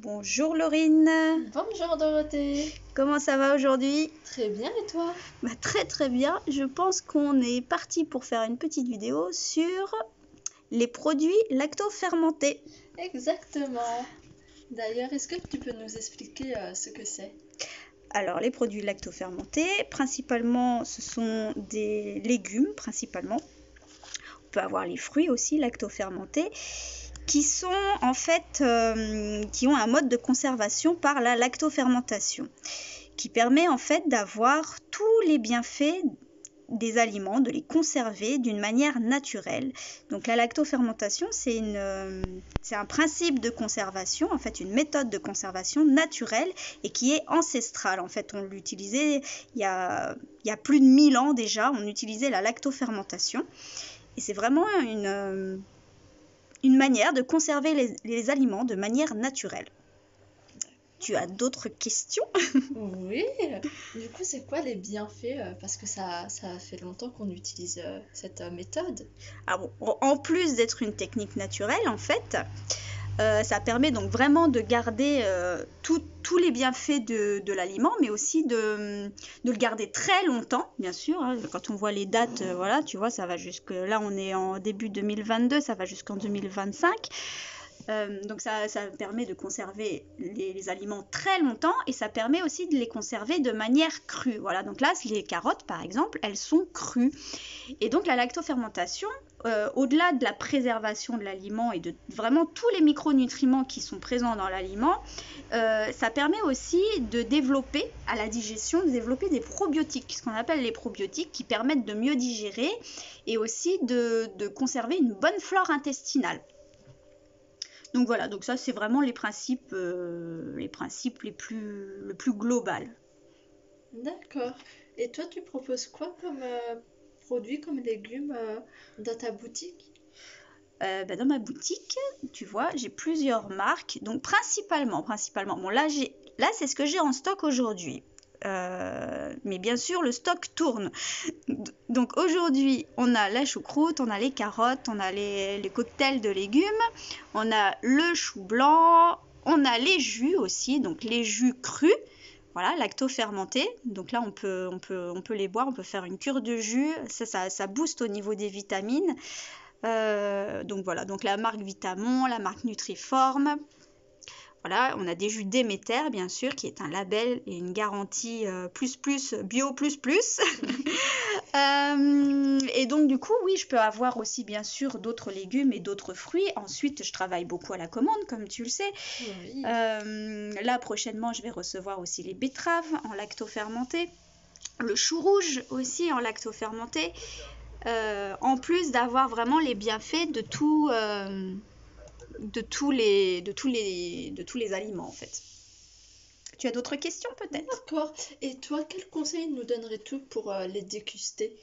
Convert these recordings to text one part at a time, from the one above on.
Bonjour Laurine, Bonjour Dorothée. comment ça va aujourd'hui? Très bien et toi? Très très bien, je pense qu'on est parti pour faire une petite vidéo sur les produits lactofermentés. Exactement. D'ailleurs, est-ce que tu peux nous expliquer ce que c'est? Alors les produits lactofermentés, principalement ce sont des légumes principalement. On peut avoir les fruits aussi lactofermentés qui sont en fait qui ont un mode de conservation par la lactofermentation qui permet en fait d'avoir tous les bienfaits des aliments, de les conserver d'une manière naturelle. Donc la lactofermentation, c'est un principe de conservation, en fait une méthode de conservation naturelle et qui est ancestrale. En fait, on l'utilisait il y a plus de 1000 ans déjà, on utilisait la lactofermentation. Et c'est vraiment une manière de conserver les aliments de manière naturelle. Tu as d'autres questions? Oui. Du coup, c'est quoi les bienfaits? Parce que ça fait longtemps qu'on utilise cette méthode. Alors, en plus d'être une technique naturelle, en fait, ça permet donc vraiment de garder tous les bienfaits de l'aliment, mais aussi de le garder très longtemps, bien sûr. Hein. Quand on voit les dates, voilà, tu vois, ça va jusque là, on est en début 2022, ça va jusqu'en 2025. Donc ça permet de conserver les aliments très longtemps et ça permet aussi de les conserver de manière crue. Voilà, donc là, les carottes, par exemple, elles sont crues. Et donc la lactofermentation, au-delà de la préservation de l'aliment et de vraiment tous les micronutriments qui sont présents dans l'aliment, ça permet aussi de développer à la digestion, de développer des probiotiques, ce qu'on appelle les probiotiques, qui permettent de mieux digérer et aussi de conserver une bonne flore intestinale. Donc voilà, donc ça c'est vraiment les principes le plus global. D'accord. Et toi, tu proposes quoi comme produits, comme légumes dans ta boutique? Dans ma boutique, tu vois, j'ai plusieurs marques. Donc principalement, bon là c'est ce que j'ai en stock aujourd'hui. Mais bien sûr, le stock tourne. Donc aujourd'hui, on a la choucroute, on a les carottes, on a les cocktails de légumes, on a le chou blanc, on a les jus aussi, donc les jus crus. Voilà, lacto-fermentés. Donc là, on peut les boire, on peut faire une cure de jus. Ça booste au niveau des vitamines. Donc voilà, donc la marque Vitamon, la marque Nutriform. Voilà, on a des jus Déméter, bien sûr, qui est un label et une garantie bio plus. Et donc du coup, oui, je peux avoir aussi bien sûr d'autres légumes et d'autres fruits. Ensuite, je travaille beaucoup à la commande, comme tu le sais. Oui. Là, prochainement, je vais recevoir aussi les betteraves en lacto-fermenté, le chou rouge aussi en lacto-fermenté. En plus d'avoir vraiment les bienfaits de tous les aliments en fait. Tu as d'autres questions peut-être? D'accord. Et toi, quel conseil nous donnerais-tu pour les déguster?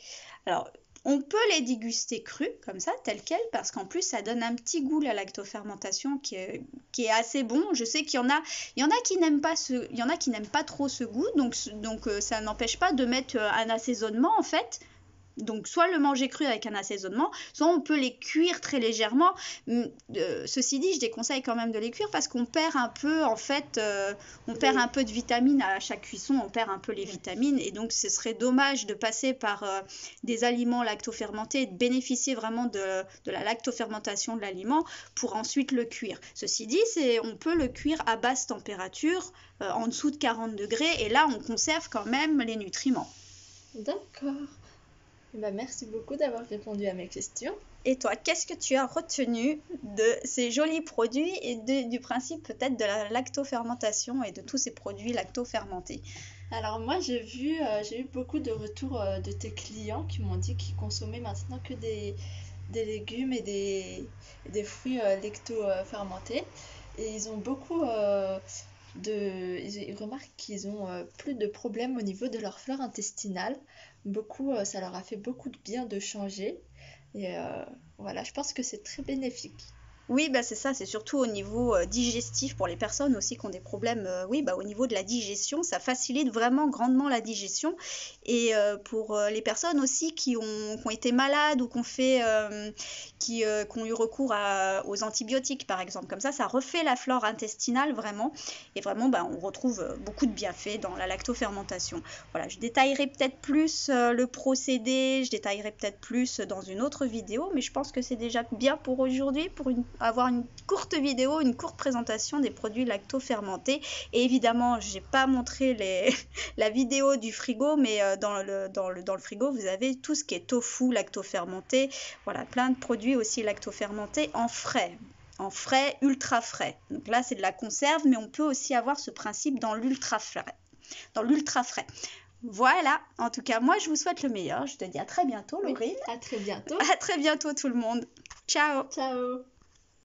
Alors, on peut les déguster crus, comme ça, tels quels, parce qu'en plus, ça donne un petit goût, la lactofermentation, qui est assez bon. Je sais qu'il y en a qui n'aiment pas trop ce goût, donc ça n'empêche pas de mettre un assaisonnement, en fait. Donc soit le manger cru avec un assaisonnement, soit on peut les cuire très légèrement. Ceci dit, je déconseille quand même de les cuire parce qu'on perd un peu, en fait, on perd un peu de vitamines à chaque cuisson, on perd un peu les vitamines et donc ce serait dommage de passer par des aliments lactofermentés et de bénéficier vraiment de la lactofermentation de l'aliment pour ensuite le cuire. Ceci dit, on peut le cuire à basse température, en dessous de 40 degrés et là on conserve quand même les nutriments. D'accord. Merci beaucoup d'avoir répondu à mes questions. Et toi, qu'est-ce que tu as retenu de ces jolis produits et du principe peut-être de la lactofermentation et de tous ces produits lactofermentés? Alors moi j'ai eu beaucoup de retours de tes clients qui m'ont dit qu'ils consommaient maintenant que des légumes et des fruits lacto-fermentés. Et ils ont beaucoup ils remarquent qu'ils ont plus de problèmes au niveau de leur flore intestinale. Beaucoup, ça leur a fait beaucoup de bien de changer. Et voilà, je pense que c'est très bénéfique. Oui, bah c'est ça, c'est surtout au niveau digestif pour les personnes aussi qui ont des problèmes, oui, bah au niveau de la digestion, ça facilite vraiment grandement la digestion. Et pour les personnes aussi qui ont été malades ou qui ont eu recours aux antibiotiques, par exemple, comme ça refait la flore intestinale vraiment. Et vraiment, bah, on retrouve beaucoup de bienfaits dans la lactofermentation. Voilà, je détaillerai peut-être plus le procédé, je détaillerai peut-être plus dans une autre vidéo, mais je pense que c'est déjà bien pour aujourd'hui, pour avoir une courte vidéo, une courte présentation des produits lactofermentés. Et évidemment, j'ai pas montré la vidéo du frigo, mais dans le frigo, vous avez tout ce qui est tofu lactofermenté, voilà, plein de produits aussi lactofermentés en frais, ultra frais. Donc là, c'est de la conserve, mais on peut aussi avoir ce principe dans l'ultra frais. Voilà, en tout cas, moi, je vous souhaite le meilleur. Je te dis à très bientôt, Laurine. À très bientôt. À très bientôt, tout le monde. Ciao. Ciao.